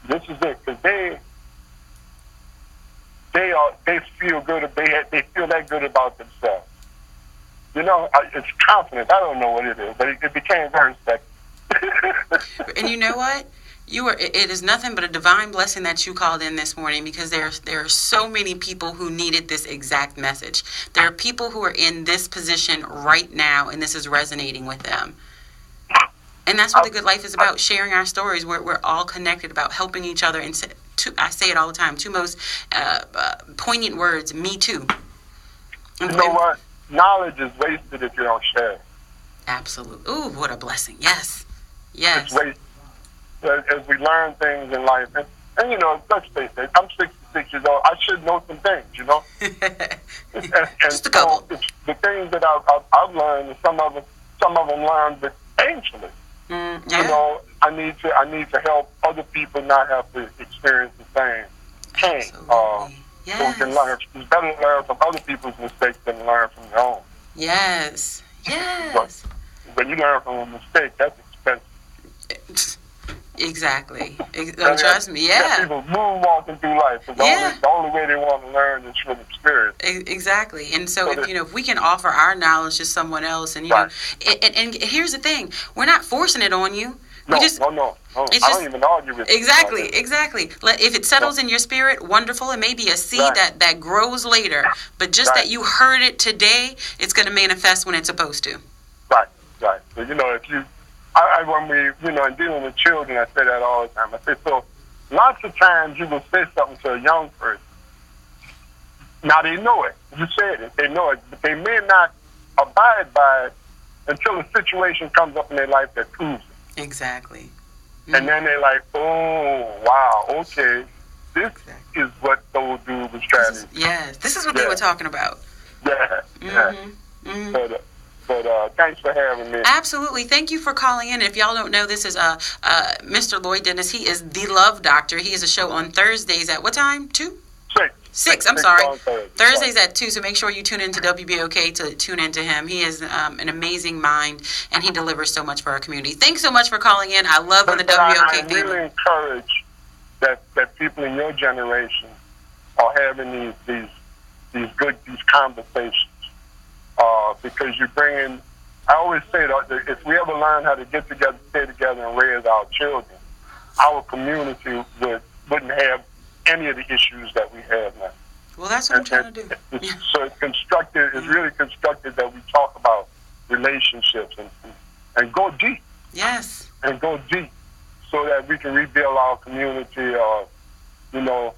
This is it, because they feel good. They feel that good about themselves. You know, it's confidence. I don't know what it is, but it became very sexy. And you know what? It is nothing but a divine blessing that you called in this morning, because there are so many people who needed this exact message. There are people who are in this position right now, and this is resonating with them. And that's what the good life is about, sharing our stories. We're all connected, about helping each other. And I say it all the time, two most poignant words, me too. You know what? Knowledge is wasted if you don't share it. Absolutely. Ooh, what a blessing. Yes. Yes. It's wasted. As we learn things in life, and you know, let's face it, I'm 66 years old. I should know some things, you know. and Just a couple. So the things that I've learned, and some of them learned, but painfully. Yeah. You know, I need to help other people not have to experience the same pain. Yes. So we can learn. It's better to learn from other people's mistakes than learn from your own. Yes. Yes. But when you learn from a mistake, that's expensive. Exactly. Trust me. Yeah. People moonwalking through life. The only way they want to learn is from experience. Exactly. And so if we can offer our knowledge to someone else, and and here's the thing, we're not forcing it on you. No. I don't even argue with you. Exactly. If it settles in your spirit, wonderful. It may be a seed that grows later, but just that you heard it today, it's going to manifest when it's supposed to. Right. So, you know, when we, you know, in dealing with children, I say that all the time. I say, so lots of times you will say something to a young person. Now they know it. You said it. They know it. But they may not abide by it until a situation comes up in their life that proves it. Exactly. Mm-hmm. And then they're like, oh, wow, okay. This is what those dudes was trying to do. Yes, this is what they were talking about. Yeah. Mm-hmm. But thanks for having me. Absolutely. Thank you for calling in. If y'all don't know, this is Mr. Lloyd Dennis. He is the Love Doctor. He has a show on Thursdays at what time? 2? 6. I'm sorry. Thursdays at 2. So make sure you tune into WBOK to tune into him. He is an amazing mind, and he delivers so much for our community. Thanks so much for calling in. I love when the WBOK people. I really encourage that people in your generation are having these conversations. Because you bring in, I always say that if we ever learn how to get together, stay together, and raise our children, our community wouldn't have any of the issues that we have now. Well, that's what I'm trying to do. So it's constructive. It's really constructive that we talk about relationships and go deep. Yes. And go deep, so that we can rebuild our community. You know,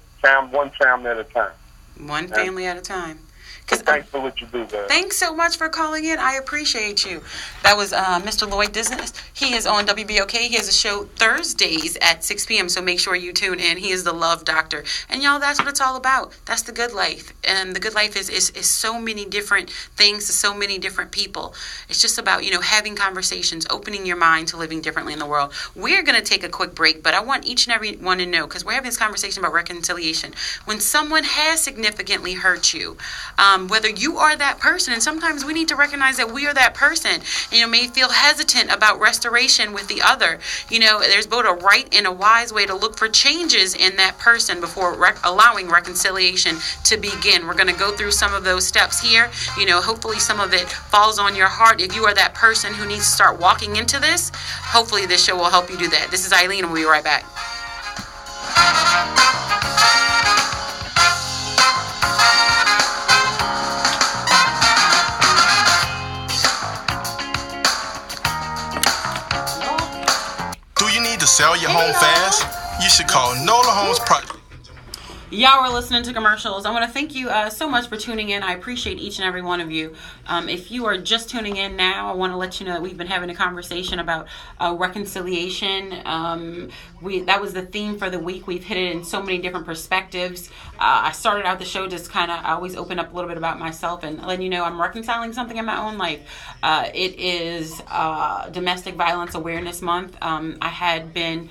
one family at a time. One family at a time. Thanks for what you do, man. Thanks so much for calling in. I appreciate you. That was Mr. Lloyd Business. He is on WBOK. He has a show Thursdays at 6 p.m., so make sure you tune in. He is the Love Doctor. And y'all, that's what it's all about. That's the good life. And the good life is so many different things to so many different people. It's just about, having conversations, opening your mind to living differently in the world. We're going to take a quick break, but I want each and every one to know, because we're having this conversation about reconciliation. When someone has significantly hurt you, whether you are that person, and sometimes we need to recognize that we are that person, and may feel hesitant about restoration with the other. There's both a right and a wise way to look for changes in that person before allowing reconciliation to begin. We're going to go through some of those steps here. Hopefully some of it falls on your heart. If you are that person who needs to start walking into this, hopefully this show will help you do that. This is Eileen, and we'll be right back. Sell your home fast? You should call Nola Homes Project. Y'all were listening to commercials. I want to thank you so much for tuning in. I appreciate each and every one of you. If you are just tuning in now, I want to let you know that we've been having a conversation about reconciliation. That was the theme for the week. We've hit it in so many different perspectives. I started out the show just I always open up a little bit about myself and letting you know I'm reconciling something in my own life. It is Domestic Violence Awareness Month. I had been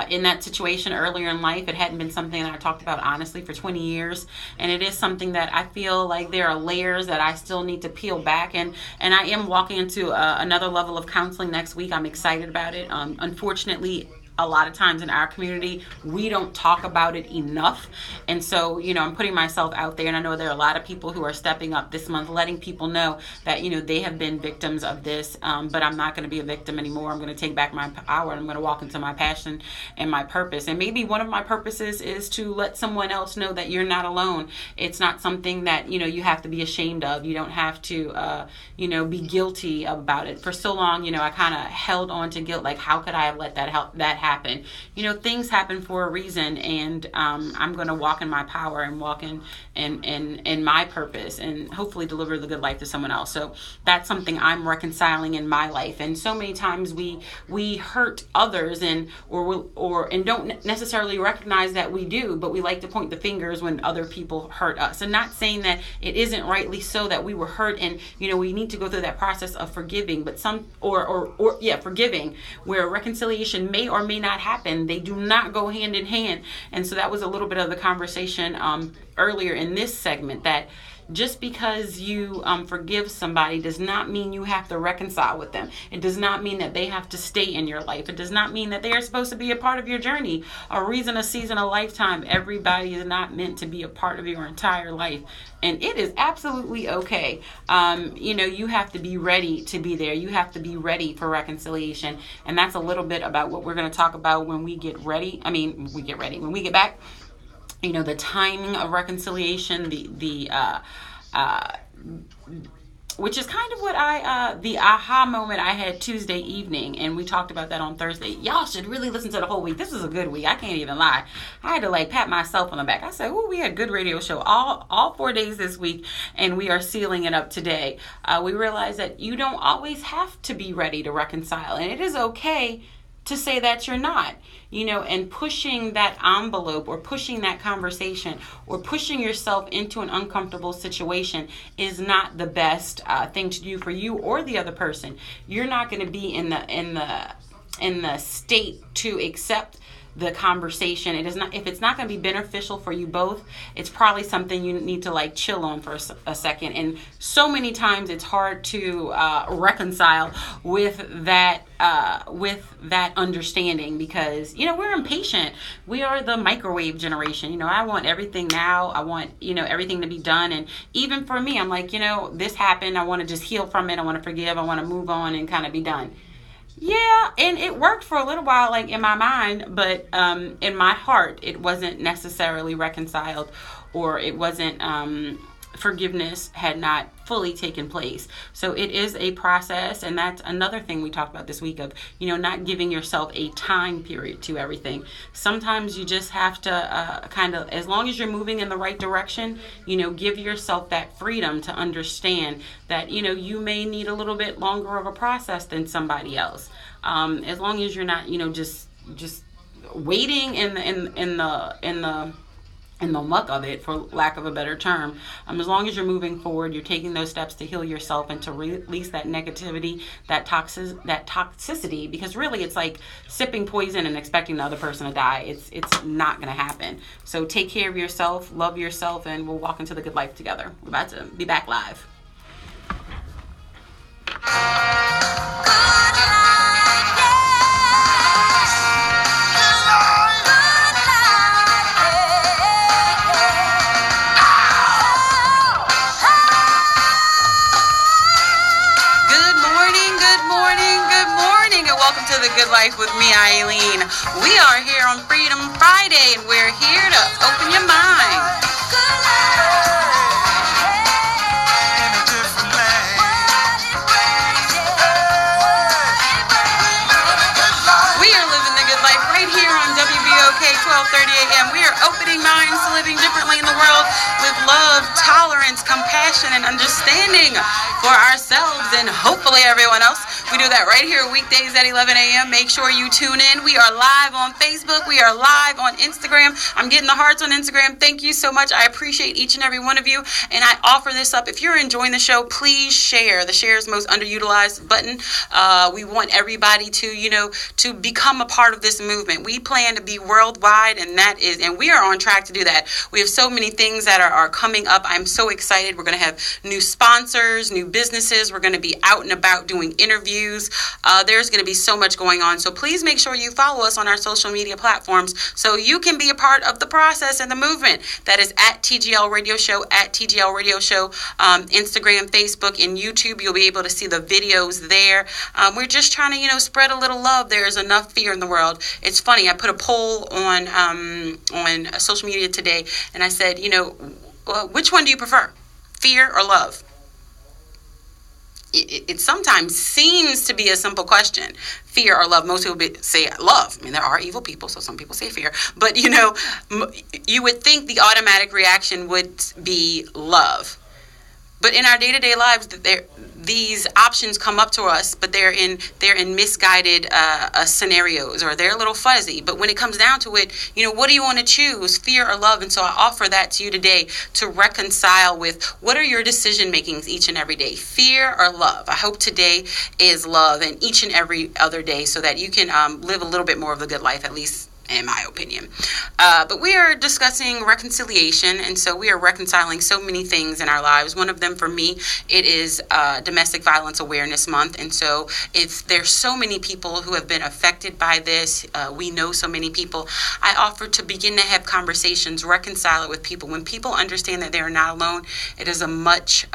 in that situation earlier in life. It hadn't been something that I talked about honestly for 20 years, and it is something that I feel like there are layers that I still need to peel back, and I am walking into another level of counseling next week. I'm excited about it. Unfortunately, a lot of times in our community, we don't talk about it enough. And so, I'm putting myself out there, and I know there are a lot of people who are stepping up this month, letting people know that, they have been victims of this, but I'm not going to be a victim anymore. I'm going to take back my power, and I'm going to walk into my passion and my purpose. And maybe one of my purposes is to let someone else know that you're not alone. It's not something that, you have to be ashamed of. You don't have to, be guilty about it. For so long, I kind of held on to guilt. Like, how could I have let that happen? Things happen for a reason, and I'm going to walk in my power and walk in my purpose, and hopefully deliver the good life to someone else. So that's something I'm reconciling in my life. And so many times we hurt others and don't necessarily recognize that we do, but we like to point the fingers when other people hurt us. And not saying that it isn't rightly so that we were hurt, and we need to go through that process of forgiving, but forgiving, where reconciliation may or may not happen. They do not go hand in hand. And so that was a little bit of the conversation earlier in this segment, that just because you forgive somebody does not mean you have to reconcile with them. It does not mean that they have to stay in your life. It does not mean that they are supposed to be a part of your journey, a reason, a season, a lifetime. Everybody is not meant to be a part of your entire life. And it is absolutely okay. You have to be ready to be there. You have to be ready for reconciliation. And that's a little bit about what we're going to talk about when we get ready. When we get back. The timing of reconciliation, which is kind of what the aha moment I had Tuesday evening, and we talked about that on Thursday. Y'all should really listen to the whole week. This was a good week. I can't even lie. I had to pat myself on the back. I said, we had a good radio show all 4 days this week, and we are sealing it up today. We realized that you don't always have to be ready to reconcile, and it is okay to say that you're not, and pushing that envelope or pushing that conversation or pushing yourself into an uncomfortable situation is not the best thing to do for you or the other person. You're not going to be in the state to accept the conversation. It is not, if it's not going to be beneficial for you both, it's probably something you need to chill on for a second. And so many times it's hard to reconcile with that understanding, because we're impatient. We are the microwave generation. I want everything now. I want everything to be done. And even for me, I'm like, this happened. I want to just heal from it. I want to forgive. I want to move on and kind of be done. Yeah, and it worked for a little while, in my mind, but in my heart, it wasn't necessarily reconciled, or it wasn't forgiveness had not fully taken place. So it is a process, and that's another thing we talked about this week of, not giving yourself a time period to everything. Sometimes you just have to kind of, as long as you're moving in the right direction, give yourself that freedom to understand that, you may need a little bit longer of a process than somebody else. As long as you're not, just waiting in the muck of it, for lack of a better term. As long as you're moving forward, you're taking those steps to heal yourself and to release that negativity, that toxicity, because really it's like sipping poison and expecting the other person to die. It's not going to happen. So take care of yourself, love yourself, and we'll walk into the good life together. We're about to be back live. Welcome to The Good Life with me, Eileen. We are here on Freedom Friday, and we're here to open your mind. We are living the good life right here on WBOK 1230 AM. We are opening minds to living differently in the world with love, tolerance, compassion, and understanding for ourselves and hopefully everyone else. We do that right here weekdays at 11 a.m. Make sure you tune in. We are live on Facebook. We are live on Instagram. I'm getting the hearts on Instagram. Thank you so much. I appreciate each and every one of you. And I offer this up. If you're enjoying the show, please share. The share is the most underutilized button. We want everybody to become a part of this movement. We plan to be worldwide, and we are on track to do that. We have so many things that are coming up. I'm so excited. We're going to have new sponsors, new businesses. We're going to be out and about doing interviews. There's going to be so much going on. So please make sure you follow us on our social media platforms so you can be a part of the process and the movement. That is at TGL Radio Show, Instagram, Facebook, and YouTube. You'll be able to see the videos there. We're just trying to, spread a little love. There is enough fear in the world. It's funny. I put a poll on social media today, and I said, which one do you prefer, fear or love? It sometimes seems to be a simple question, fear or love. Most people say love. There are evil people, so some people say fear. But, you would think the automatic reaction would be love. But in our day-to-day lives, these options come up to us, but they're in misguided scenarios, or they're a little fuzzy. But when it comes down to it, what do you want to choose, fear or love? And so I offer that to you today to reconcile with what are your decision makings each and every day, fear or love. I hope today is love, and each and every other day, so that you can live a little bit more of the good life, at least in my opinion. But we are discussing reconciliation, and so we are reconciling so many things in our lives. One of them, for me, it is Domestic Violence Awareness Month, and so if there's so many people who have been affected by this, we know so many people, I offer to begin to have conversations, reconcile it with people. When people understand that they're not alone, it is a much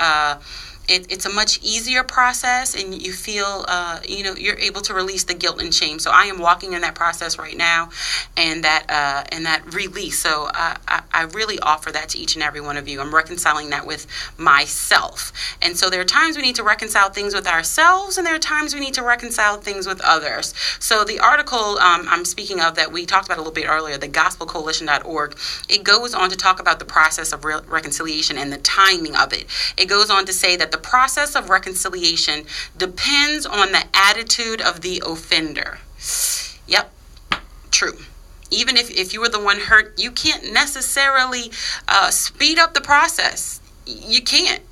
it's a much easier process, and you feel, you're able to release the guilt and shame. So I am walking in that process right now, and that release. So I really offer that to each and every one of you. I'm reconciling that with myself. And so there are times we need to reconcile things with ourselves, and there are times we need to reconcile things with others. So the article I'm speaking of that we talked about a little bit earlier, the gospelcoalition.org, it goes on to talk about the process of reconciliation and the timing of it. It goes on to say that the process of reconciliation depends on the attitude of the offender. Yep, true. Even if you were the one hurt, you can't necessarily speed up the process. You can't.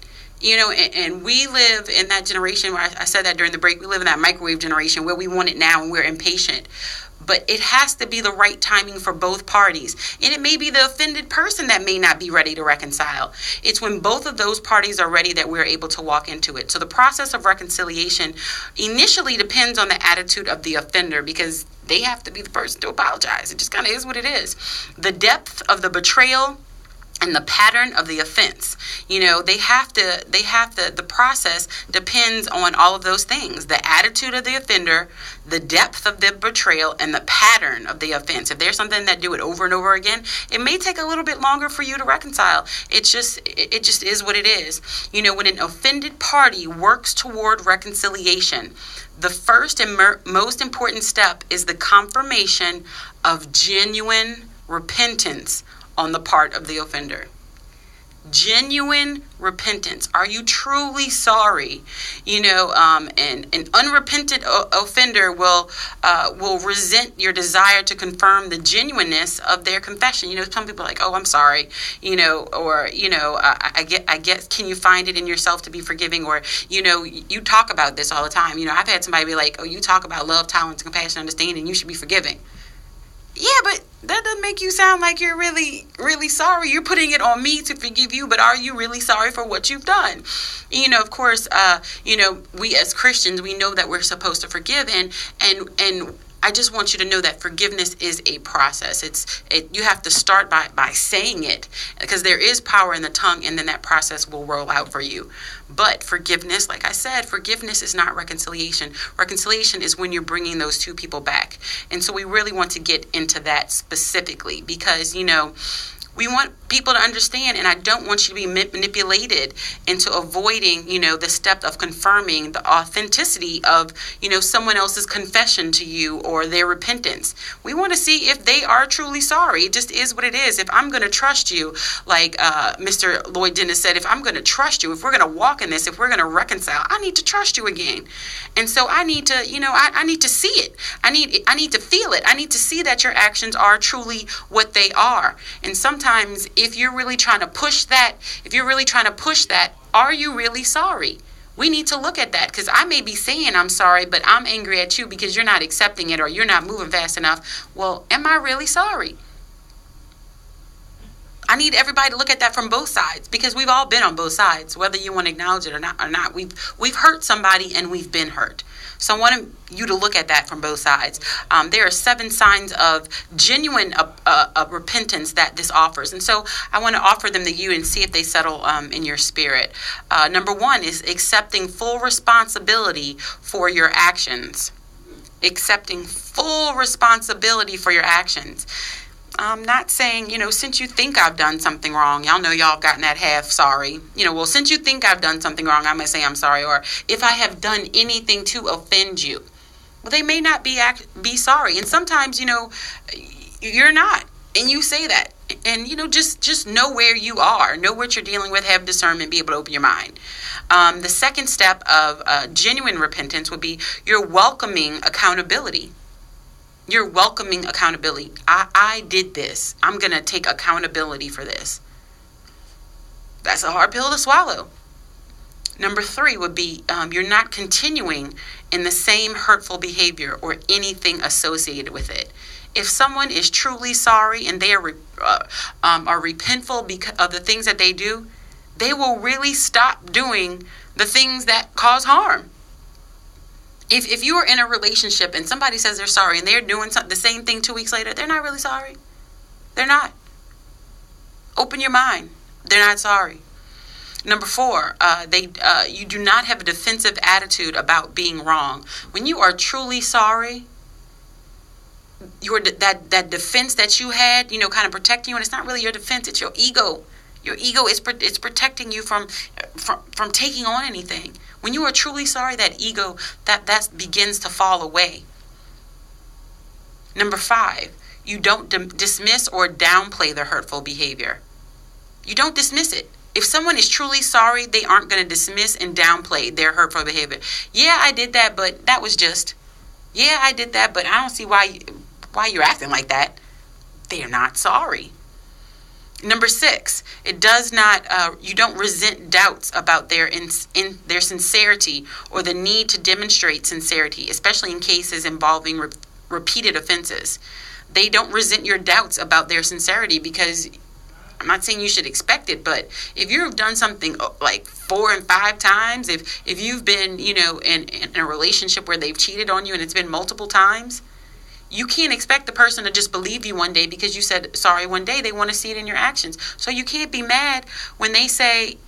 And we live in that generation where I said that during the break, we live in that microwave generation where we want it now and we're impatient. But it has to be the right timing for both parties. And it may be the offended person that may not be ready to reconcile. It's when both of those parties are ready that we're able to walk into it. So the process of reconciliation initially depends on the attitude of the offender, because they have to be the person to apologize. It just kind of is what it is. The depth of the betrayal and the pattern of the offense. The process depends on all of those things: the attitude of the offender, the depth of the betrayal, and the pattern of the offense. If there's something that do it over and over again, it may take a little bit longer for you to reconcile. It just is what it is. When an offended party works toward reconciliation, the first and most important step is the confirmation of genuine repentance on the part of the offender. Genuine repentance. Are you truly sorry? An unrepentant offender will resent your desire to confirm the genuineness of their confession. Some people are like, "Oh, I'm sorry," I get. Can you find it in yourself to be forgiving? Or you talk about this all the time. I've had somebody be like, "Oh, you talk about love, tolerance, compassion, understanding. You should be forgiving." Yeah, but that doesn't make you sound like you're really, really sorry. You're putting it on me to forgive you, but are you really sorry for what you've done? Of course, we as Christians, we know that we're supposed to forgive, and I just want you to know that forgiveness is a process. You have to start by saying it, because there is power in the tongue, and then that process will roll out for you. But forgiveness, like I said, forgiveness is not reconciliation. Reconciliation is when you're bringing those two people back. And so we really want to get into that specifically, because, we want people to understand, and I don't want you to be manipulated into avoiding, the step of confirming the authenticity of, someone else's confession to you or their repentance. We want to see if they are truly sorry. It just is what it is. If I'm going to trust you, like Mr. Lloyd Dennis said, if I'm going to trust you, if we're going to walk in this, if we're going to reconcile, I need to trust you again. And so I need to, I need to see it. I need to feel it. I need to see that your actions are truly what they are. And sometimes if you're really trying to push that, are you really sorry? We need to look at that, because I may be saying I'm sorry, but I'm angry at you because you're not accepting it or you're not moving fast enough. Well, am I really sorry? I need everybody to look at that from both sides, because we've all been on both sides, whether you want to acknowledge it or not. We've hurt somebody and we've been hurt. So I want you to look at that from both sides. There are 7 signs of genuine repentance that this offers. And so I want to offer them to you and see if they settle in your spirit. Number 1 is accepting full responsibility for your actions. Accepting full responsibility for your actions. I'm not saying, since you think I've done something wrong, y'all know y'all have gotten that half sorry. Since you think I've done something wrong, I'm going to say I'm sorry. Or if I have done anything to offend you. Well, they may not be sorry. And sometimes, you're not. And you say that. And, just know where you are. Know what you're dealing with. Have discernment. Be able to open your mind. The second step of genuine repentance would be you're welcoming accountability. You're welcoming accountability. I did this. I'm going to take accountability for this. That's a hard pill to swallow. Number 3 would be you're not continuing in the same hurtful behavior or anything associated with it. If someone is truly sorry and they are repentful because of the things that they do, they will really stop doing the things that cause harm. If you are in a relationship and somebody says they're sorry and they're doing the same thing 2 weeks later, they're not really sorry. They're not. Open your mind. They're not sorry. Number 4, you do not have a defensive attitude about being wrong. When you are truly sorry, that defense that you had, kind of protecting you, and it's not really your defense, it's your ego. Your ego is protecting you from taking on anything. When you are truly sorry, that ego, that begins to fall away. Number 5, you don't dismiss or downplay the hurtful behavior. You don't dismiss it. If someone is truly sorry, they aren't going to dismiss and downplay their hurtful behavior. Yeah, I did that, but that was just. Yeah, I did that, but I don't see why you're acting like that. They are not sorry. Number 6, it does not. You don't resent doubts about their their sincerity or the need to demonstrate sincerity, especially in cases involving repeated offenses. They don't resent your doubts about their sincerity, because I'm not saying you should expect it, but if you've done something like 4 and 5 times, if you've been in a relationship where they've cheated on you and it's been multiple times, You can't expect the person to just believe you one day because you said sorry one day. They want to see it in your actions. So you can't be mad when they say,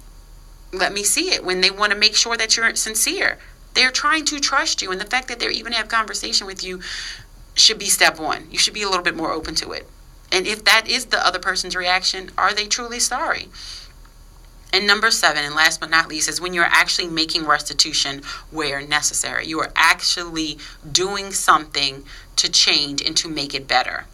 let me see it, when they want to make sure that you're sincere. They're trying to trust you. And the fact that they even have conversation with you should be step one. You should be a little bit more open to it. And if that is the other person's reaction, are they truly sorry? And number 7, and last but not least, is when you're actually making restitution where necessary. You are actually doing something to change and to make it better.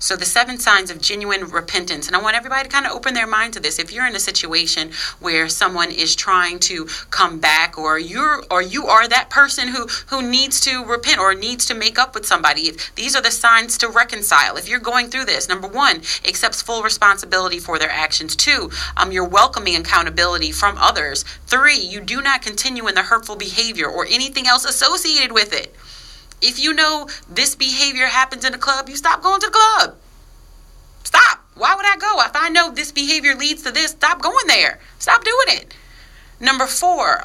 So the 7 signs of genuine repentance, and I want everybody to kind of open their mind to this. If you're in a situation where someone is trying to come back, or you are that person who needs to repent or needs to make up with somebody, these are the signs to reconcile. If you're going through this, number 1, accepts full responsibility for their actions. 2, you're welcoming accountability from others. 3, you do not continue in the hurtful behavior or anything else associated with it. If you know this behavior happens in a club, you stop going to the club. Stop. Why would I go? If I know this behavior leads to this, stop going there. Stop doing it. Number 4,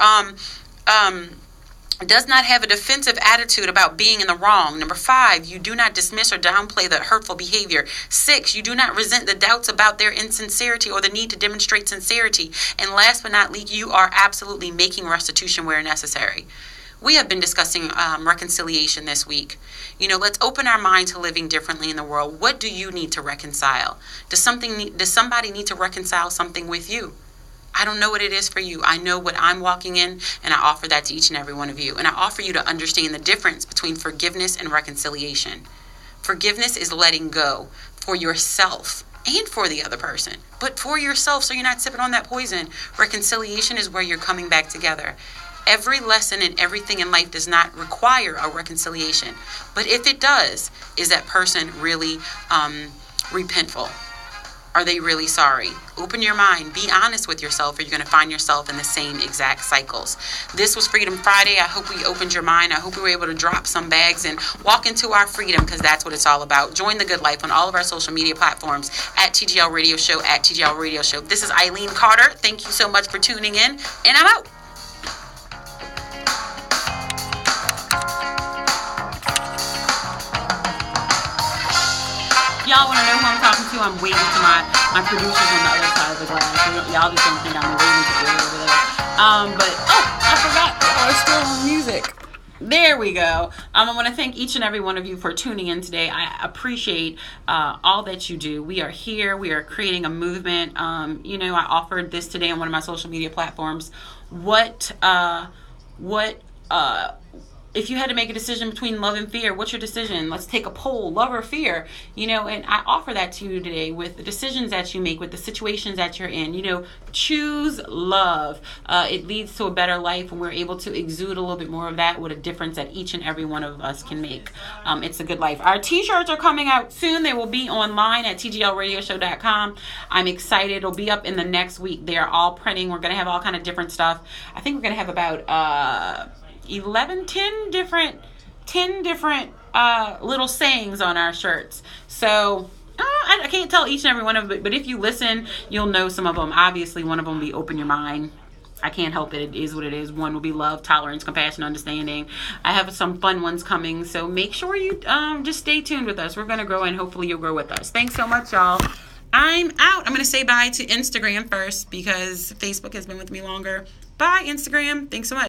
does not have a defensive attitude about being in the wrong. Number 5, you do not dismiss or downplay the hurtful behavior. 6, you do not resent the doubts about their insincerity or the need to demonstrate sincerity. And last but not least, you are absolutely making restitution where necessary. We have been discussing reconciliation this week. Let's open our mind to living differently in the world. What do you need to reconcile? Does somebody need to reconcile something with you? I don't know what it is for you. I know what I'm walking in, and I offer that to each and every one of you. And I offer you to understand the difference between forgiveness and reconciliation. Forgiveness is letting go for yourself and for the other person, but for yourself so you're not sipping on that poison. Reconciliation is where you're coming back together. Every lesson and everything in life does not require a reconciliation. But if it does, is that person really repentful? Are they really sorry? Open your mind. Be honest with yourself, or you're going to find yourself in the same exact cycles. This was Freedom Friday. I hope we opened your mind. I hope we were able to drop some bags and walk into our freedom, because that's what it's all about. Join the good life on all of our social media platforms at TGL Radio Show, at TGL Radio Show. This is Eileen Carter. Thank you so much for tuning in, and I'm out. Y'all want to know who I'm talking to? I'm waving to my producers on the other side of the glass. Y'all just don't think I'm waving to you over there. But I forgot. I was still on music. There we go. I want to thank each and every one of you for tuning in today. I appreciate all that you do. We are here. We are creating a movement. I offered this today on one of my social media platforms. If you had to make a decision between love and fear, what's your decision? Let's take a poll, love or fear, and I offer that to you today with the decisions that you make, with the situations that you're in. Choose love. It leads to a better life, and we're able to exude a little bit more of that with a difference that each and every one of us can make. It's a good life. Our t-shirts are coming out soon. They will be online at tglradioshow.com. I'm excited. It'll be up in the next week. They are all printing. We're going to have all kind of different stuff. I think we're going to have about 10 different little sayings on our shirts. So I can't tell each and every one of them, but if you listen, you'll know some of them. Obviously, one of them will be open your mind. I can't help it. It is what it is. One will be love, tolerance, compassion, understanding. I have some fun ones coming, so make sure you just stay tuned with us. We're going to grow, and hopefully you'll grow with us. Thanks so much, y'all. I'm out. I'm going to say bye to Instagram first, because Facebook has been with me longer. Bye, Instagram. Thanks so much.